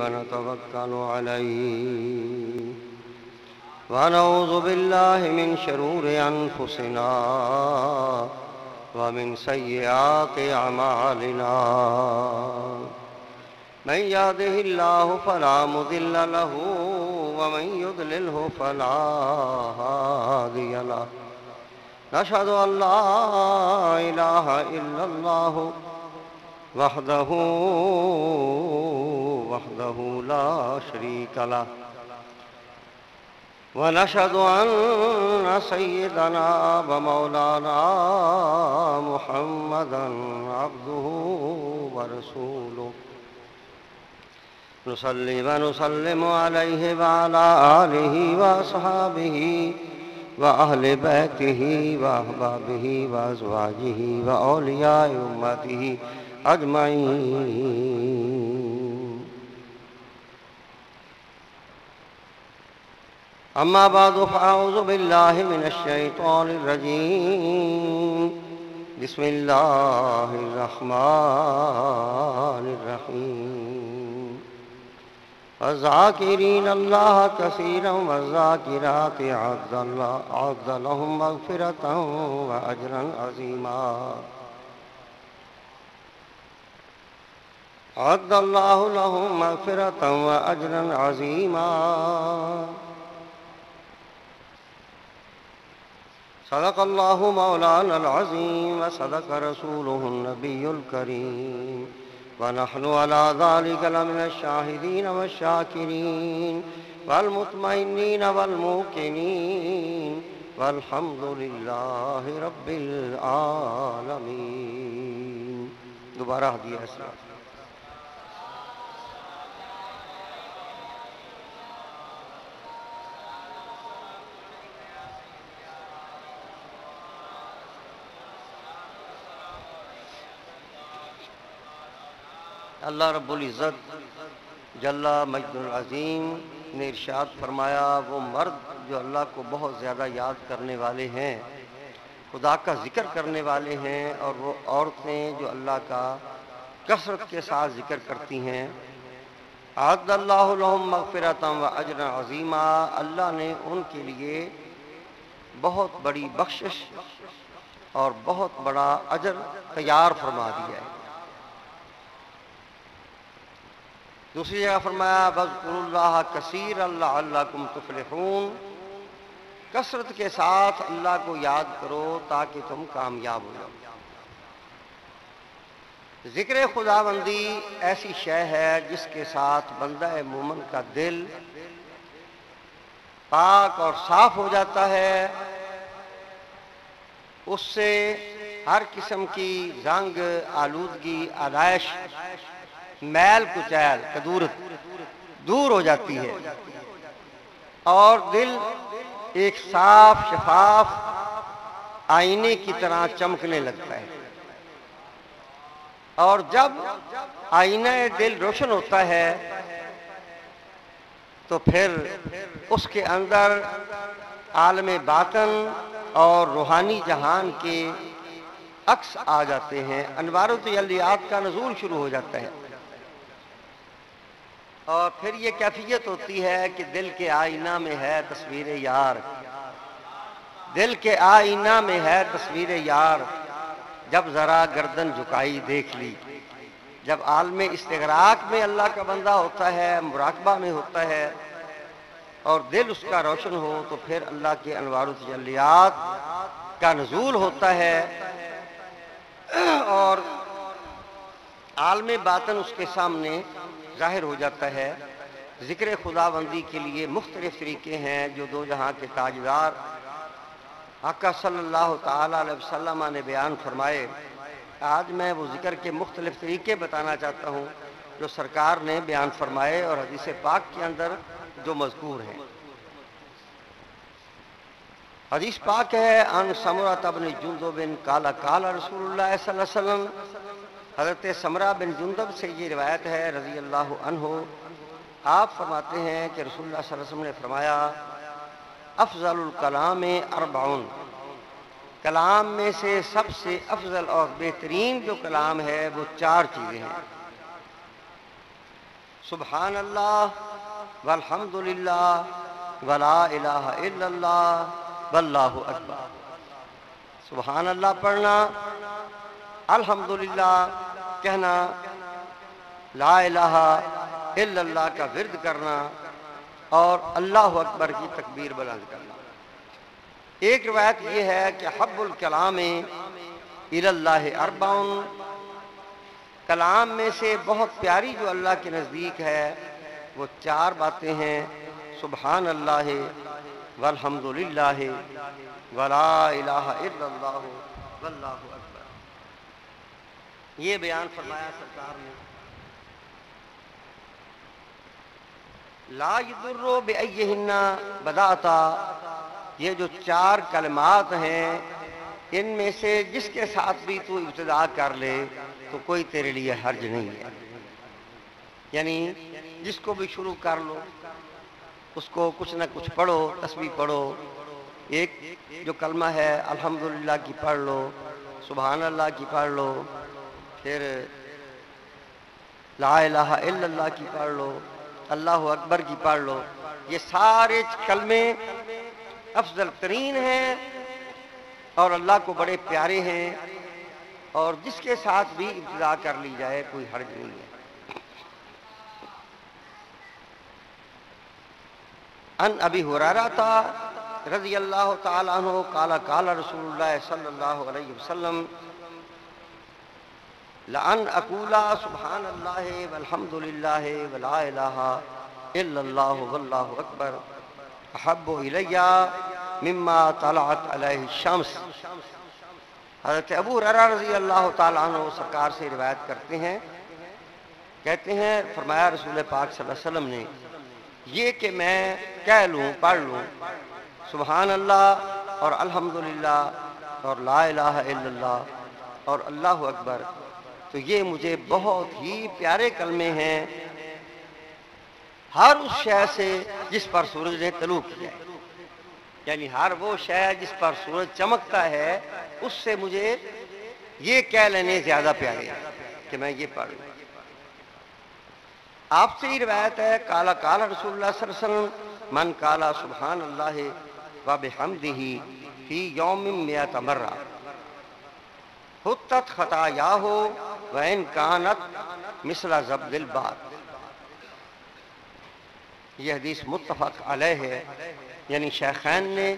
ونتوكل عليه ونعوذ بالله من شرور أنفسنا ومن سيئات أعمالنا من يهده الله فلا مضل له ومن يضلله فلا هادي له نشهد أن لا إله إلا الله وحده لا شريك له ونشهد أن سيدنا ومولانا محمدا عبده ورسوله نصلي ونسلم عليه وعلى آله وأصحابه وأهل بيته وأحبابه وأزواجه وأولياء أمته أجمعين أما بعد فأعوذ بالله من الشيطان الرجيم بسم الله الرحمن الرحيم والذاكرين الله كثيرا والذاكرات أعد لهم مغفرة وأجرا عظيما أعد الله لهم مغفرة وأجرا عظيما صدق الله مولانا العظيم وصدق رسوله النبي الكريم ونحن على ذلك لمن الشاهدين والشاكرين والمطمئنين والموقنين والحمد لله رب العالمين دوبارہ ہدیہ اسلام اللہ رب العزت جل مجد العظیم نے ارشاد فرمایا وہ مرد جو اللہ کو بہت زیادہ یاد کرنے والے ہیں، خدا کا ذکر کرنے والے ہیں، اور وہ عورتیں جو اللہ کا کثرت کے ساتھ ذکر کرتی ہیں، اعد اللہ لہم مغفرۃ و اجرا عظیما، اللہ نے ان کے لیے بہت بڑی بخشش اور بہت بڑا اجر تیار فرما دیا ہے۔ دوسری جگہ فرمایا وَاذْكُرُوا اللَّهَ كَثِيرًا لَعَلَّكُمْ تُفْلِحُونَ، کثرت کے ساتھ اللہ کو یاد کرو تاکہ تم کامیاب ہو جاؤ۔ ذکر خداوندی ایسی شے ہے جس کے ساتھ بندہ مومن کا دل پاک اور صاف ہو جاتا ہے، اس سے ہر قسم کی زنگ، آلودگی، آلائش، میل کچیل کدورت دور ہو جاتی ہے، اور دل ایک صاف شفاف آئینے کی طرح چمکنے لگتا ہے، اور جب آئینہ دل روشن ہوتا ہے تو پھر اس کے اندر عالم باطن اور روحانی جہان کے عکس آ جاتے ہیں، انوار و تجلیات کا نزول شروع ہو جاتا ہے، اور پھر یہ کیفیت ہوتی ہے کہ دل کے آئینہ میں ہے تصویر یار، دل کے آئینہ میں ہے تصویر یار، جب ذرا گردن جھکائی دیکھ لی۔ جب عالم استغراق میں اللہ کا بندہ ہوتا ہے، مراقبہ میں ہوتا ہے، اور دل اس کا روشن ہو تو پھر اللہ کے انوار و تجلیات کا نزول ہوتا ہے، اور عالم باطن اس کے سامنے ظاہر ہو جاتا ہے۔ ذکر خداوندی کے لیے مختلف طریقے ہیں جو دو جہاں کے تاجدار آقا صلی اللہ تعالیٰ علیہ وسلم نے بیان فرمائے۔ آج میں وہ ذکر کے مختلف طریقے بتانا چاہتا ہوں جو سرکار نے بیان فرمائے اور حدیث پاک کے اندر جو مذکور ہیں۔ حدیث پاک ہے ان سمرہ بن جندب قال قال رسول اللہ صلی اللہ علیہ وسلم، حضرت سمرہ بن جندب سے یہ روایت ہے رضی اللہ عنہ، آپ فرماتے ہیں کہ رسول اللہ صلی اللہ علیہ وسلم نے فرمایا افضل الکلام اربعون، کلام میں سے سب سے افضل اور بہترین جو کلام ہے وہ چار چیزیں ہیں۔ سبحان اللہ والحمد للہ ولا الہ الا اللہ واللہ اکبر۔ سبحان اللہ پڑھنا، الحمدللہ کہنا، لا الہ الا اللہ کا ورد کرنا اور اللہ اکبر کی تکبیر بلند کرنا۔ ایک روایت یہ ہے کہ حب الکلام الی اللہ اربع، کلام میں سے بہت پیاری جو اللہ کے نزدیک ہے وہ 4 باتیں ہیں، سبحان اللہ والحمد للہ ولا الہ الا اللہ واللہ اکبر۔ یہ بیان فرمایا سرکار نے، لا یضر بأیہن بدأت، یہ جو 4 کلمات ہیں ان میں سے جس کے ساتھ بھی تو ابتدا کر لے تو کوئی تیرے لیے حرج نہیں ہے، یعنی جس کو بھی شروع کر لو اس کو کچھ نہ کچھ پڑھو، تسبیح پڑھو، ایک جو کلمہ ہے الحمدللہ کی پڑھ لو، سبحان اللہ کی پڑھ لو، پھر لا الہ الا اللہ کی پڑھ لو، اللہ اکبر کی پڑھ لو۔ یہ سارے کلمے افضل ترین ہیں اور اللہ کو بڑے پیارے ہیں، اور جس کے ساتھ بھی ابتدا کر لی جائے کوئی حرج نہیں ہے۔ ان ابی ہریرہ رضی اللہ تعالی عنہ قال قال رسول اللہ صلی اللہ علیہ وسلم لأن اقول سبحان اللہ والحمد للہ ولا الہ الا اللہ واللہ اکبر احب الی مما طلعت علیہ الشمس۔ حضرت ابو ہریرہ رضی اللہ تعالیٰ عنہ سرکار سے روایت کرتے ہیں، کہتے ہیں فرمایا رسول پاک صلی اللہ علیہ وسلم نے یہ کہ میں کہہ لوں، پڑھ لوں سبحان اللہ اور الحمدللہ اور لا الہ الا اللہ اور اللہ اکبر، تو یہ مجھے بہت ہی پیارے کلمے ہیں ہر اس شے سے جس پر سورج نے طلوع کیا ہے، یعنی ہر وہ شے جس پر سورج چمکتا ہے اس سے مجھے یہ کہہ لینے زیادہ پیارے ہیں کہ میں یہ پڑھ لوں۔ آپ سے ہی روایت ہے قال قال رسول اللہ صلی اللہ علیہ وسلم من قال سبحان اللہ وبحمدہ فی یوم 100 مرہ حطت خطایاہ وان کانت مثل زبد البحر۔ یہ حدیث متفق علیہ ہے، یعنی شیخین نے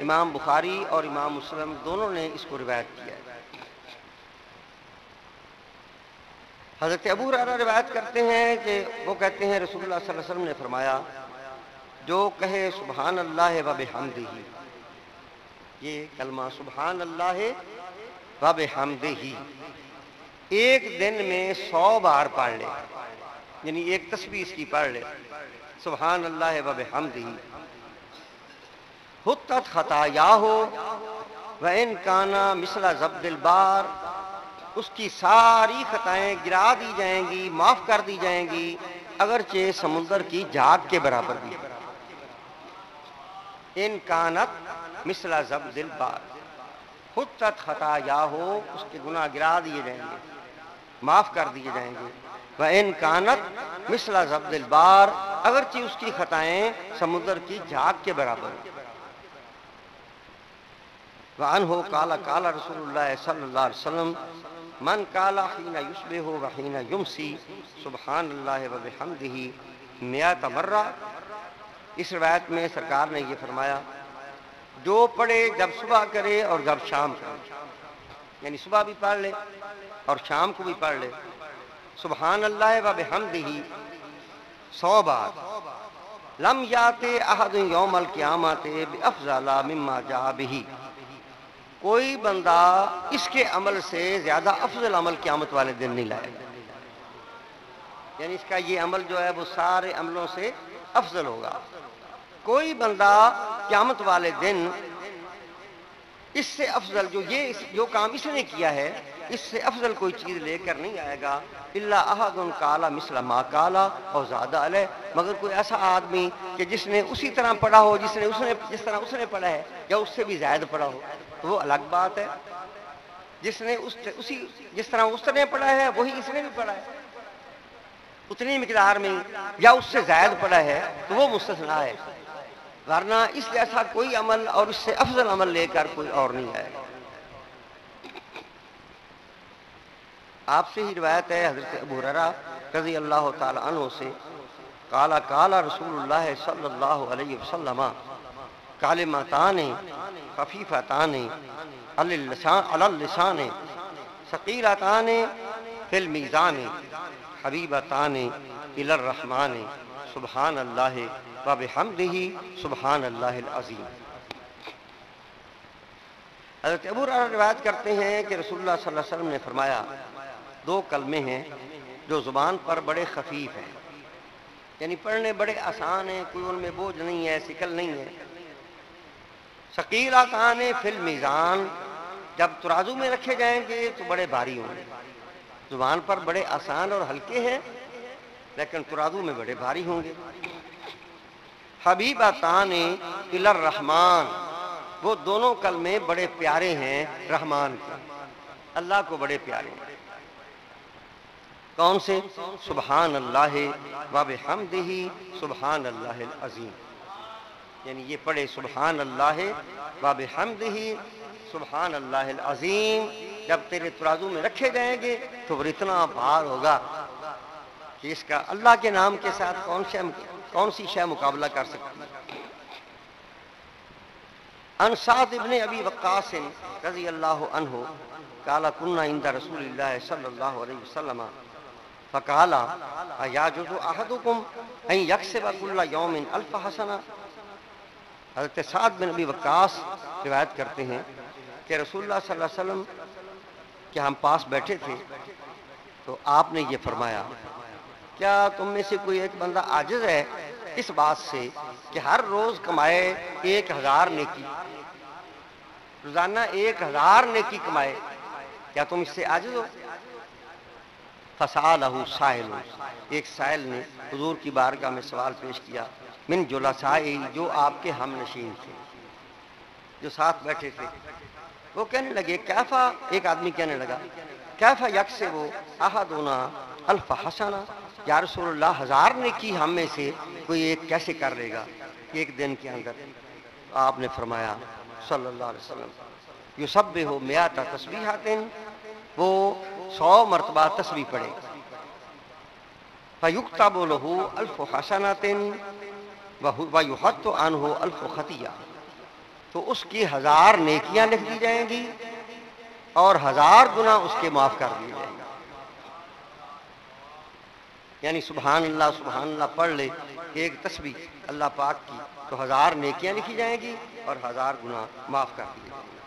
امام بخاری اور امام مسلم دونوں نے اس کو روایت کیا ہے۔ حضرت ابو ہریرہ روایت کرتے ہیں کہ وہ کہتے ہیں رسول اللہ صلی اللہ علیہ وسلم نے فرمایا جو کہے سبحان اللہ وبحمدہ، یہ کلمہ سبحان اللہ وبحمدہ ایک دن میں 100 بار پڑھ لے، یعنی ایک تسبیح اس کی پڑھ لے سبحان اللہ وبحمدہ حطت خطایاہ وان کان مثل زبد البحر، اس کی ساری خطائیں گرا دی جائیں گی، معاف کر دی جائیں گی اگرچہ سمندر کی جھاگ کے برابر بھی۔ ان کانت مثل زبد البحر حطت خطایاہ، اس کے گناہ گرا دیے جائیں گے، معاف کر دیے جائیں گے۔ وان کانت مثل زبد البحر، اگرچہ اس کی خطائیں سمندر کی جھاگ کے برابر۔ وعنہ قال قال رسول اللہ صلی اللہ علیہ وسلم من قال حين يصبح وحين يمسي سبحان اللہ وبحمدہ 100 مرہ۔ اس روایت میں سرکار نے یہ فرمایا جو پڑھے جب صبح کرے اور جب شام کرے، یعنی صبح بھی پڑھ لے اور شام کو بھی پڑھ لے سبحان اللہ وبحمدہ 100 بار، لم یات احد یوم القیامت بافضل مما جاء بہ، کوئی بندہ اس کے عمل سے زیادہ افضل عمل قیامت والے دن نہیں لائے گا، یعنی اس کا یہ عمل جو ہے وہ سارے عملوں سے افضل ہوگا۔ کوئی بندہ قیامت والے دن اس سے افضل جو کام اس نے کیا ہے اس سے افضل کوئی چیز لے کر نہیں آئے گا، الا احد قال مثل ما قال او زاد علیہ، مگر کوئی ایسا آدمی کہ جس نے اسی طرح پڑھا ہو جس طرح اس نے پڑھا ہے یا اس سے بھی زائد پڑھا ہو، تو وہ الگ بات ہے۔ جس طرح اس نے پڑھا ہے وہی اس نے بھی پڑھا ہے، اتنی مقدار میں یا اس سے زائد پڑا ہے تو وہ مستثنا ہے، ورنہ اس جیسا کوئی عمل اور اس سے افضل عمل لے کر کوئی اور نہیں آئے گا۔ آپ سے ہی روایت ہے حضرت ابو ہریرہ رضی اللہ تعالی عنہ سے، قال قال رسول اللہ صلی اللہ علیہ وسلم کلمتان خفیفتان علی اللسان ثقیلتان فی المیزان حبیبتان الی الرحمن سبحان اللہ و بحمدہ سبحان اللہ العظیم۔ حضرت ابو ہریرہ روایت کرتے ہیں کہ رسول اللہ صلی اللہ علیہ وسلم نے فرمایا، دو کلمے ہیں جو زبان پر بڑے خفیف ہیں، یعنی پڑھنے بڑے آسان ہیں، کوئی ان میں بوجھ نہیں ہے، ثقل نہیں ہے۔ ثقیلتان فی المیزان، جب ترازو میں رکھے جائیں گے تو بڑے بھاری ہوں گے۔ زبان پر بڑے آسان اور ہلکے ہیں لیکن ترازو میں بڑے بھاری ہوں گے۔ حبیبتان الی الرحمن، وہ دونوں کلمے بڑے پیارے ہیں رحمان کے، اللہ کو بڑے پیارے ہیں۔ کون سے؟ سبحان اللہ و بحمدہ سبحان اللہ العظیم، یعنی یہ پڑھے سبحان اللہ و بحمدہ سبحان اللہ العظیم، جب تیرے ترازو میں رکھے جائیں گے تو وہ اتنا بھار ہوگا کہ اس کا اللہ کے نام کے ساتھ کون سی شے مقابلہ کر سکتی ہے۔ عن سعد بن ابی وقاص رضی اللہ عنہ قال كنا عند رسول اللہ صلی اللہ علیہ وسلم فقال ايعجز احدكم ان يكسب كل يوم 1000 حسنہ۔ حضرت سعد بن ابی وقاص روایت کرتے ہیں کہ رسول اللہ صلی اللہ علیہ وسلم کہ ہم پاس بیٹھے تھے تو آپ نے یہ فرمایا، کیا تم میں سے کوئی ایک بندہ عاجز ہے اس بات سے کہ ہر روز کمائے 1000 نیکی، روزانہ 1000 نیکی کمائے؟ کیا تم اس سے عاجز ہو؟ فسألہ سائل، ایک سائل نے حضور کی بارگاہ میں سوال پیش کیا، من جلسائی، جو آپ کے ہم نشین تھے، جو ساتھ بیٹھے تھے، وہ کہنے لگے کیفا، ایک آدمی کہنے لگا کیفا یکسب احدنا 1000 حسنہ، یا رسول اللہ 1000 نیکی ہم میں سے کوئی ایک کیسے کر لے گا ایک دن کے اندر؟ آپ نے فرمایا صلی اللہ علیہ وسلم، یسبح 100 تسبیحات، وہ 100 مرتبہ تسبیح پڑھے، فیکتب لہ 1000 حسنات ویحط عنہ 1000 خطیہ، تو اس کی 1000 نیکیاں لکھ دی جائیں گی اور 1000 گناہ اس کے معاف کر دیے جائیں گے۔ یعنی سبحان اللہ پڑھ لے ایک تسبیح اللہ پاک کی تو 1000 نیکیاں لکھی جائیں گی اور 1000 گناہ معاف کر دیے جائیں گے۔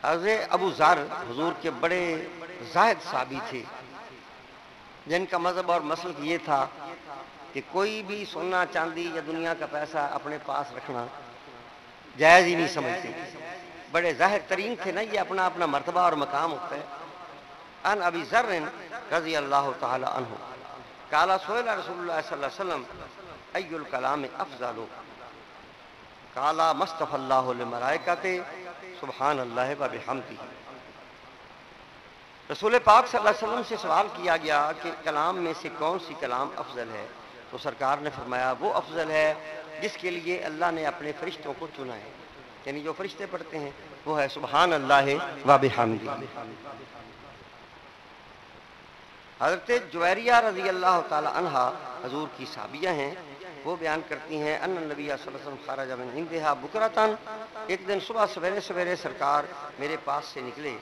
حضرت ابو ذر حضور کے بڑے زاہد صحابی تھے، جن کا مذہب اور مسلک یہ تھا کہ کوئی بھی سونا چاندی یا دنیا کا پیسہ اپنے پاس رکھنا جائز ہی نہیں سمجھتے، بڑے ظاہر ترین تھے نا، یہ اپنا اپنا مرتبہ اور مقام ہوتا ہے۔ ان ابی ذر رضی اللہ تعالی عنہ قال سئل رسول اللہ صلی اللہ علیہ وسلم ای الکلام افضل، قال ما اصطفى اللہ للملائکۃ سبحان اللہ و بحمدہ۔ رسول پاک صلی اللہ علیہ وسلم سے سوال کیا گیا کہ کلام میں سے کون سی کلام افضل ہے، تو سرکار نے فرمایا وہ افضل ہے جس کے لیے اللہ نے اپنے فرشتوں کو چنا ہے، یعنی جو فرشتے پڑھتے ہیں وہ ہے سبحان اللہ و بحمدہ۔ حضرت جویریہ رضی اللہ تعالی عنہا حضور کی صحابیہ ہیں، وہ بیان کرتی ہیں ان النبی صلی اللہ علیہ وسلم خرج من عندها بکرتن، ایک دن صبح سویرے سویرے سرکار میرے پاس سے نکلے،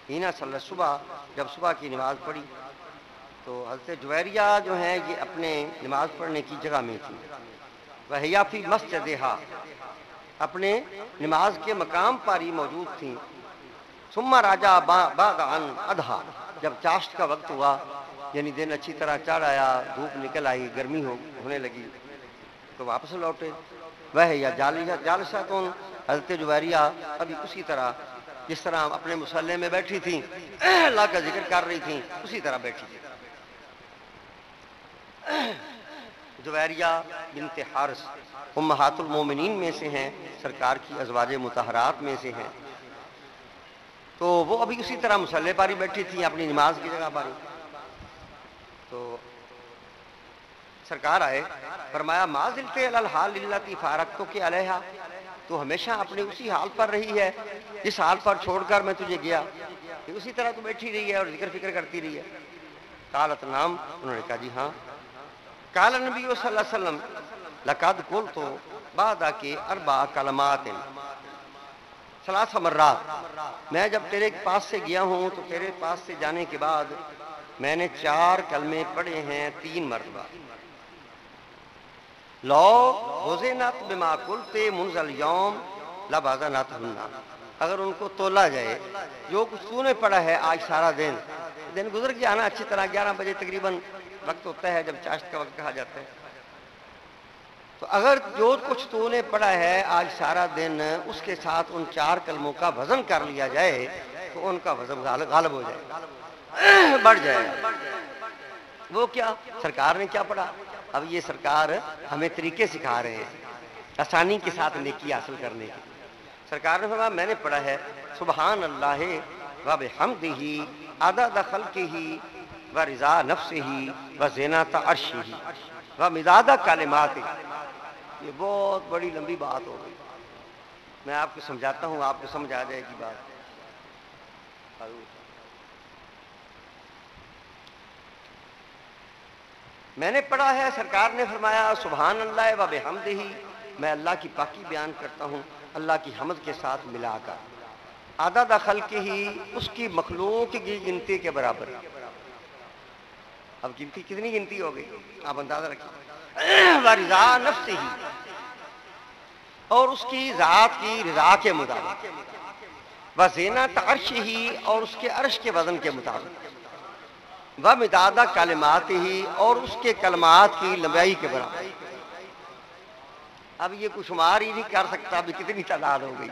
ہینا صلی صبح، جب صبح کی نماز پڑھی تو حضرت جویریہ جو ہیں یہ اپنے نماز پڑھنے کی جگہ میں تھی، وہیا فی مسجدہا، اپنے نماز کے مقام پر ہی موجود تھیں، ثم راجع بعد عن اضحیٰ، جب چاشت کا وقت ہوا یعنی دن اچھی طرح چڑھ آیا، دھوپ نکل آئی، گرمی ہونے لگی تو واپس لوٹے، وہ یا جالساتون، حضرت جویریہ ابھی اسی طرح جس طرح اپنے مصلی میں بیٹھی تھیں اللہ کا ذکر کر رہی تھیں اسی طرح بیٹھی تھی۔ جویریہ بنت حارث امہات المومنین میں سے ہیں، سرکار کی ازواج مطہرات میں سے ہیں۔ تو وہ ابھی اسی طرح مصلی پر ہی بیٹھی تھی اپنی نماز کی جگہ پر. تو سرکار آئے, فرمایا ما زلت علی الحال التی فارقتک علیہا, تو ہمیشہ اپنے اسی حال پر رہی ہے جس حال پر چھوڑ کر میں تجھے گیا, کہ اسی طرح تو بیٹھی رہی ہے اور ذکر فکر کرتی رہی ہے. قالت نعم, انہوں نے کہا جی ہاں. قال النبی صلی اللہ علیہ وسلم لقد قلت بعد کہ اربع کلمات ثلاث مرات, میں جب تیرے پاس سے گیا ہوں تو تیرے پاس سے جانے کے بعد میں نے 4 کلمے پڑھے ہیں 3 مرتبہ. لو وزنت بما قلت منذ اليوم لبزنتهن, اگر ان کو تولا جائے جو کچھ تو نے پڑھا ہے آج سارا دن گزر گیا نا اچھی طرح, 11 بجے تقریباً وقت ہوتا ہے جب چاشت کا وقت کہا جاتا ہے, تو اگر جو کچھ تو نے پڑھا ہے آج سارا دن اس کے ساتھ ان 4 کلموں کا وزن کر لیا جائے تو ان کا وزن غالب ہو جائے, بڑھ جائے. وہ کیا سرکار نے کیا پڑھا؟ اب یہ سرکار ہمیں طریقے سکھا رہے ہیں آسانی کے ساتھ نیکی حاصل کرنے کے. سرکار نے فرمایا میں نے پڑھا ہے سبحان اللہ و بحمدہ عدد خلقہ و رضا نفسہ و زینت عرشہ و مداد کلماتہ. یہ بہت بڑی لمبی بات ہو گئی, میں آپ کو سمجھاتا ہوں, آپ کو سمجھ آ جائے گی بات. میں نے پڑھا ہے, سرکار نے فرمایا سبحان اللہ و بحمدہ, میں اللہ کی پاکی بیان کرتا ہوں اللہ کی حمد کے ساتھ ملا کر, عدد خلقہ اس کی مخلوق کی گنتی کے برابر. اب گنتی کتنی گنتی ہو گئی آپ اندازہ رکھیں. و رضا نفسہ, اور اس کی ذات کی رضا کے مطابق. و زینت عرشہ, اور اس کے عرش کے وزن کے مطابق. و مداد کلماتہ, اور اس کے کلمات کی لمبائی کے برابر. اب یہ کچھ شمار ہی نہیں کر سکتا ابھی کتنی تعداد ہو گئی.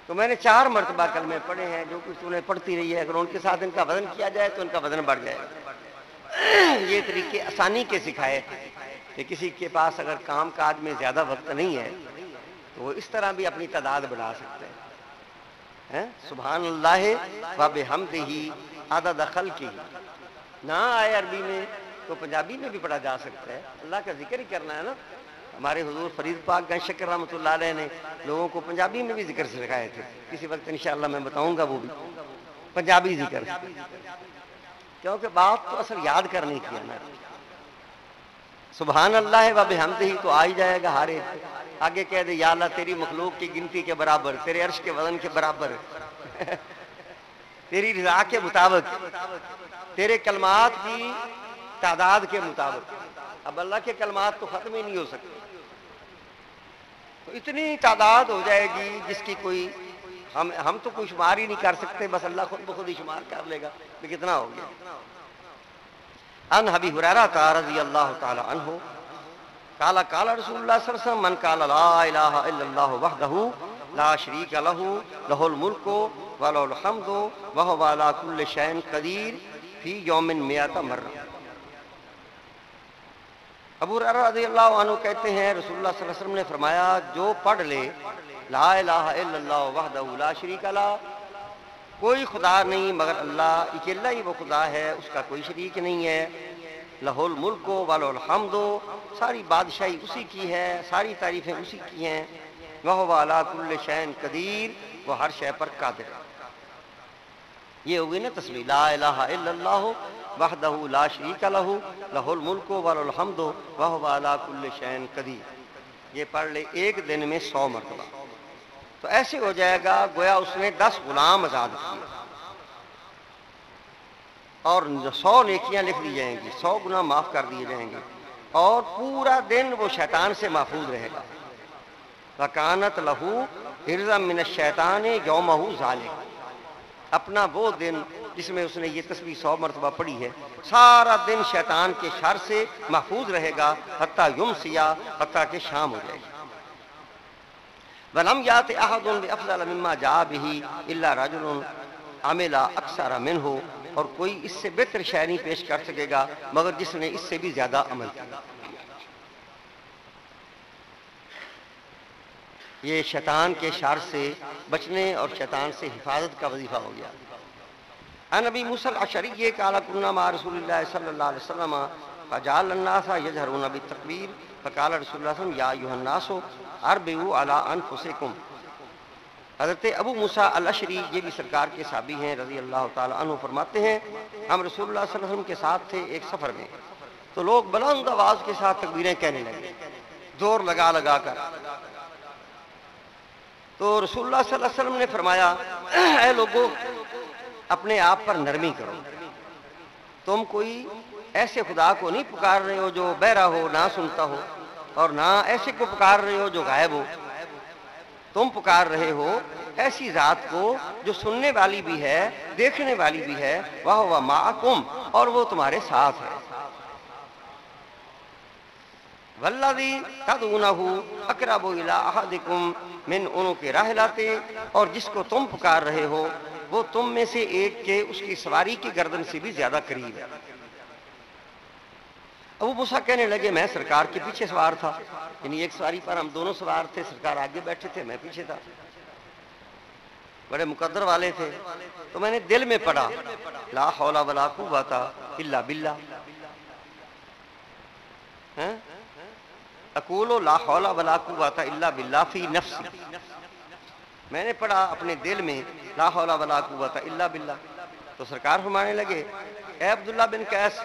تو میں نے 4 مرتبہ کلمے پڑھے ہیں, جو کچھ انہیں پڑھتی رہی ہے, اگر ان کے ساتھ ان کا وزن کیا جائے تو ان کا وزن بڑھ جائے گا. یہ طریقے آسانی کے سکھائے کہ کسی کے پاس اگر کام کاج میں زیادہ وقت نہیں ہے تو وہ اس طرح بھی اپنی تعداد بڑھا سکتے ہیں. سبحان اللہ و بحمدہ عدد خلقہ نہ آئے عربی میں تو پنجابی میں بھی پڑھا جا سکتا ہے, اللہ کا ذکر ہی کرنا ہے نا. ہمارے حضور فرید پاک گنج شکر رحمۃ اللہ علیہ نے لوگوں کو پنجابی میں بھی ذکر سکھائے تھے. کسی وقت انشاءاللہ میں بتاؤں گا وہ بھی پنجابی ذکر, کیونکہ بات تو اصل یاد کرنے کی ہے نا. سبحان اللہ و بحمدہ تو آ ہی جائے گا ہر ایک. آگے کہہ دے یا اللہ تیری مخلوق کی گنتی کے برابر, تیرے عرش کے وزن کے برابر, تیری رضا کے مطابق, تیرے کلمات کی تعداد کے مطابق. اب اللہ کے کلمات تو ختم ہی نہیں ہو سکتے, تو اتنی تعداد ہو جائے گی جس کی کوئی ہم تو کوئی شمار ہی نہیں کر سکتے, بس اللہ خود بخود ہی شمار کر لے گا کہ کتنا ہو گیا. ان ابی ہریرہ رضی اللہ تعالی عنہ قال قال رسول اللہ صلی اللہ علیہ وسلم من قال لا الہ الا اللہ وحدہ لا شریک لہ لہ الملک ولہ الحمد وہو علی کل شیء قدیر فی یوم 100 مرہ. ابو ہریرہ رضی اللہ عنہ کہتے ہیں رسول اللہ صلی اللہ علیہ وسلم نے فرمایا جو پڑھ لے لا الہ الا اللہ وحدہ لا شریک لہ, کوئی خدا نہیں مگر اللہ, اکیلا ہی وہ خدا ہے, اس کا کوئی شریک نہیں ہے. لہ الملک ولہ الحمد, ساری بادشاہی اسی کی ہے, ساری تعریفیں اسی کی ہیں. وہو علی کل شیء قدیر, وہ ہر شے پر قادر ہے. یہ ہوگی نا تسبیح لا الہ الا اللہ وحدہ لا شریک لہ لہ الملک ولہ الحمد وہو علی کل شیء قدیر. یہ پڑھ لے ایک دن میں 100 مرتبہ, تو ایسے ہو جائے گا گویا اس نے 10 غلام آزاد کیے, اور 100 نیکیاں لکھ دی جائیں گی, 100 گناہ معاف کر دیے جائیں گے, اور پورا دن وہ شیطان سے محفوظ رہے گا. وَكَانَتْ لَهُ حِرْزًا مِّنَ الشَّيْطَانِ يَوْمَهُ ذَلِكَ, اپنا وہ دن جس میں اس نے یہ تسبیح 100 مرتبہ پڑھی ہے, سارا دن شیطان کے شر سے محفوظ رہے گا حتیٰ یمسیا, حتیٰ کہ شام ہو جائے گی. وَلَمْ يَأْتِ أَحَدٌ بِأَفْضَلَ مِمَّا جَاءَ بِهِ إِلَّا رَجُلٌ عَمِلَ أَكْثَرَ مِنْهُ, اور کوئی اس سے بہتر شے نہیں پیش کر سکے گا مگر جس نے اس سے بھی زیادہ عمل کیا. یہ شیطان کے شر سے بچنے اور شیطان سے حفاظت کا وظیفہ ہو گیا۔ عن ابی موسیٰ الاشعری قال كنا مع رسول اللہ صلی اللہ علیہ وسلم فجعل الناس يجهرون بالتکبیر فقال رسول اللہ صلی اللہ علیہ وسلم یا ایھا الناس اربعوا علی انفسکم۔ حضرت ابو موسیٰ الاشعری یہ بھی سرکار کے صحابی ہیں رضی اللہ تعالی عنہ، فرماتے ہیں ہم رسول اللہ صلی اللہ علیہ وسلم کے ساتھ تھے ایک سفر میں، تو لوگ بلند آواز کے ساتھ تکبیریں کہنے لگے زور لگا لگا کر۔ تو رسول اللہ صلی اللہ علیہ وسلم نے فرمایا اے لوگو اپنے آپ پر نرمی کرو، تم کوئی ایسے خدا کو نہیں پکار رہے ہو جو بہرا ہو نہ سنتا ہو، اور نہ ایسے کو پکار رہے ہو جو غائب ہو، تم پکار رہے ہو ایسی ذات کو جو سننے والی بھی ہے دیکھنے والی بھی ہے، وَهُوَ مَعَكُمْ، اور وہ تمہارے ساتھ ہے۔ وَالَّذِي تَدْعُونَهُ أَقْرَبُ إِلَىٰ أَحَدِكُمْ مِنْ عُنُقِ رَاحِلَتِهِ، اور جس کو تم پکار رہے ہو وہ تم میں سے ایک کے اس کی سواری کی گردن سے بھی زیادہ قریب ہے۔ ابو موسیٰ کہنے لگے میں سرکار کے پیچھے سوار تھا، یعنی ایک سواری پر ہم دونوں سوار تھے، سرکار آگے بیٹھے تھے میں پیچھے تھا، بڑے مقدر والے تھے۔ تو میں نے دل میں پڑھا لا حول ولا قوت الا باللہ، اقول لا حول ولا قوت الا باللہ فی نفسی، میں نے پڑھا اپنے دل میں لا حول ولا قوت الا باللہ۔ تو سرکار فرمانے لگے اے عبداللہ بن قیس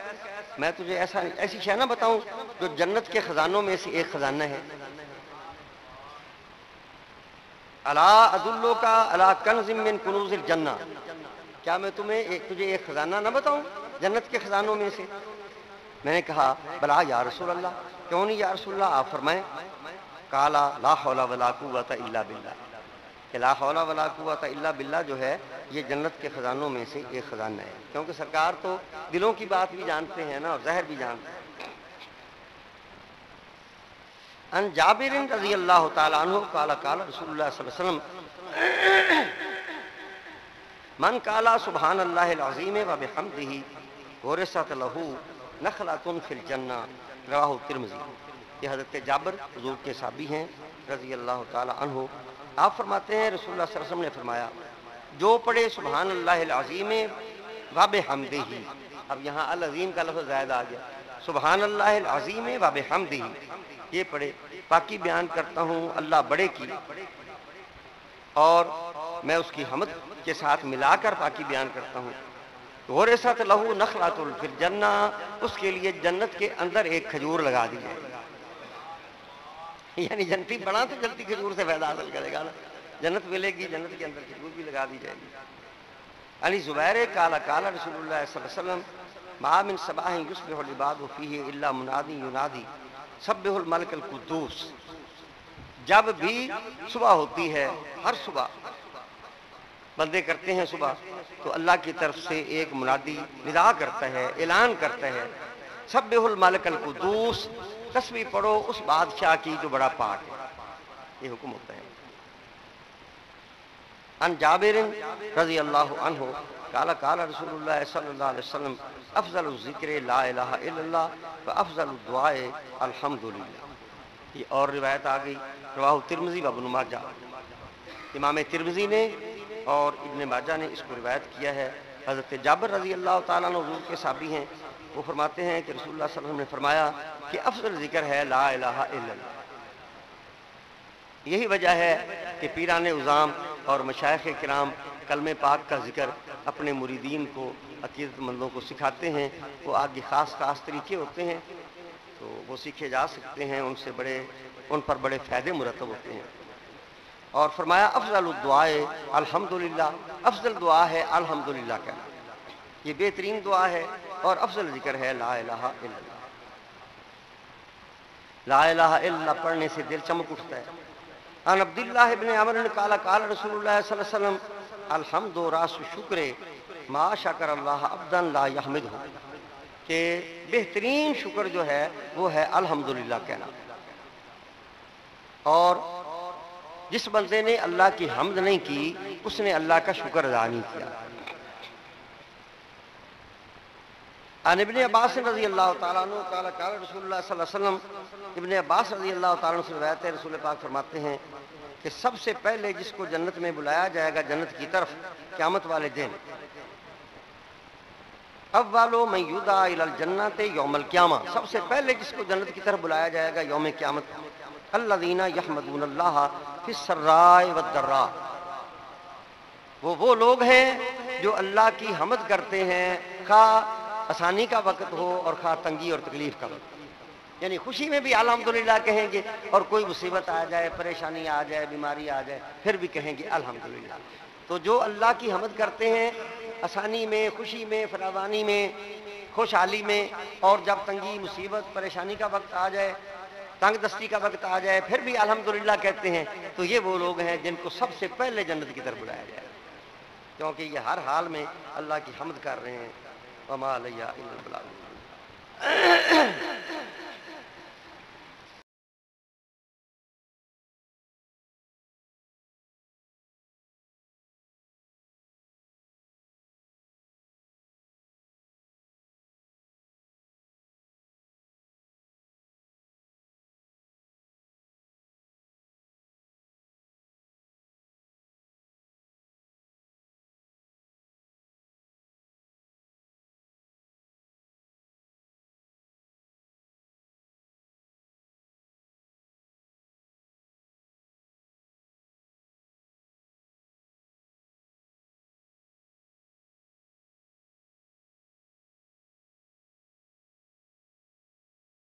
میں تجھے ایسی شے نہ بتاؤں جو جنت کے خزانوں میں سے ایک خزانہ ہے؟ الا ادلک علی کنز من کنوز الجنہ، کیا میں تجھے ایک خزانہ نہ بتاؤں جنت کے خزانوں میں سے؟ میں نے کہا بلا یا رسول اللہ، کیوں نہیں یا رسول اللہ، آپ فرمائیں۔ قال لا حول ولا قوت الا باللہ، کہ لا حول ولا قوت الا باللہ جو ہے یہ جنت کے خزانوں میں سے ایک خزانہ ہے، کیونکہ سرکار تو دلوں کی بات بھی جانتے ہیں نا اور ظاہر بھی جانتے ہیں۔ ان جابر رضی اللہ تعالی عنہ قال قال رسول اللہ صلی اللہ علیہ وسلم من قال سبحان اللہ العظیم وبحمدہ ورثت لہ نخلۃ فی الجنہ، رواہ الترمذی۔ یہ حضرت جابر حضور کے صحابی ہیں رضی اللہ تعالی عنہ، آپ فرماتے ہیں رسول اللہ صلی اللہ علیہ وسلم نے فرمایا جو پڑھے سبحان اللہ العظیم وبحمدہ، اب یہاں العظیم کا لفظ زائد آ گیا، سبحان اللہ العظیم وبحمدہ، یہ پڑھے پاکی بیان کرتا ہوں اللہ بڑے کی اور میں اس کی حمد کے ساتھ ملا کر پاکی بیان کرتا ہوں، ورثت لہ نخلۃ فی الجنہ، اس کے لیے جنت کے اندر ایک کھجور لگا دی جائے گی، یعنی جنتی بڑا تو جلدی کھجور سے فائدہ حاصل کرے گا نا، جنت ملے گی، جنت کے اندر کھجور بھی لگا دی جائے گی۔ علی زبیر قال قال رسول اللہ صلی اللہ علیہ وسلم ما من صباح یصبح العباد فیہ الا منادی ینادی سبح الملک القدوس، جب بھی صبح ہوتی ہے ہر صبح بندے کرتے ہیں صبح تو اللہ کی طرف سے ایک منادی ندا کرتا ہے، اعلان کرتا ہے سبح الملک القدوس، تسبیح پڑھو اس بادشاہ کی جو بڑا پاک ہے، یہ حکم ہوتا ہے۔ ان جابر رضی اللہ عنہ قال قال رسول اللہ صلی اللہ علیہ وسلم افضل الذکر لا الہ الا اللہ وافضل الدعاء الحمدللہ۔ یہ اور روایت آ گئی رواہ ترمذی و ابن ماجہ، امام ترمذی نے اور ابن ماجہ نے اس کو روایت کیا ہے۔ حضرت جابر رضی اللہ تعالیٰ عنہ حضور کے صحابی ہیں، وہ فرماتے ہیں کہ رسول اللہ صلی اللہ علیہ وسلم نے فرمایا کہ افضل ذکر ہے لا الہ الا اللہ۔ یہی وجہ ہے کہ پیران عظام اور مشائخ کرام کلمہ پاک کا ذکر اپنے مریدین کو، عقیدت مندوں کو سکھاتے ہیں، وہ آگے خاص خاص طریقے ہوتے ہیں تو وہ سیکھے جا سکتے ہیں، ان پر بڑے فائدے مرتب ہوتے ہیں۔ اور فرمایا افضل الدعاء الحمدللہ، افضل دعا ہے الحمدللہ کہنا، یہ بہترین دعا ہے اور افضل ذکر ہے لا الہ الا اللہ۔ لا الہ الا اللہ پڑھنے سے دل چمک اٹھتا ہے۔ عن عبداللہ ابن عمر قال قال رسول اللہ صلی اللہ علیہ وسلم الحمد راس شکر ما شکر اللہ عبدا لا یحمدہ، کہ بہترین شکر جو ہے وہ ہے الحمدللہ کہنا، اور جس بندے نے اللہ کی حمد نہیں کی اس نے اللہ کا شکر ادا نہیں کیا۔ عن ابن عباس رضی اللہ تعالیٰ عنہ قال قال رسول اللہ صلی اللہ علیہ وسلم، ابن عباس رضی اللہ تعالیٰ عنہ سے روایت ہے، رسول پاک فرماتے ہیں کہ سب سے پہلے جس کو جنت میں بلایا جائے گا جنت کی طرف قیامت والے دن، اولو من یدعا الی الجنۃ یوم القیامہ، سب سے پہلے جس کو جنت کی طرف بلایا جائے گا یوم قیامت، الذین یحمدون اللہ فی السراء والضراء، وہ لوگ ہیں جو اللہ کی حمد کرتے ہیں خواہ آسانی کا وقت ہو اور خواہ تنگی اور تکلیف کا وقت، یعنی خوشی میں بھی الحمدللہ کہیں گے اور کوئی مصیبت آ جائے، پریشانی آ جائے، بیماری آ جائے، پھر بھی کہیں گے الحمدللہ۔ تو جو اللہ کی حمد کرتے ہیں آسانی میں، خوشی میں، فراوانی میں، خوشحالی میں، اور جب تنگی، مصیبت، پریشانی کا وقت آ جائے، تنگ دستی کا وقت آ جائے، پھر بھی الحمدللہ کہتے ہیں، تو یہ وہ لوگ ہیں جن کو سب سے پہلے جنت کی طرف بلایا جائے، کیونکہ یہ ہر حال میں اللہ کی حمد کر رہے ہیں۔ وما علیہ الا البلاغ۔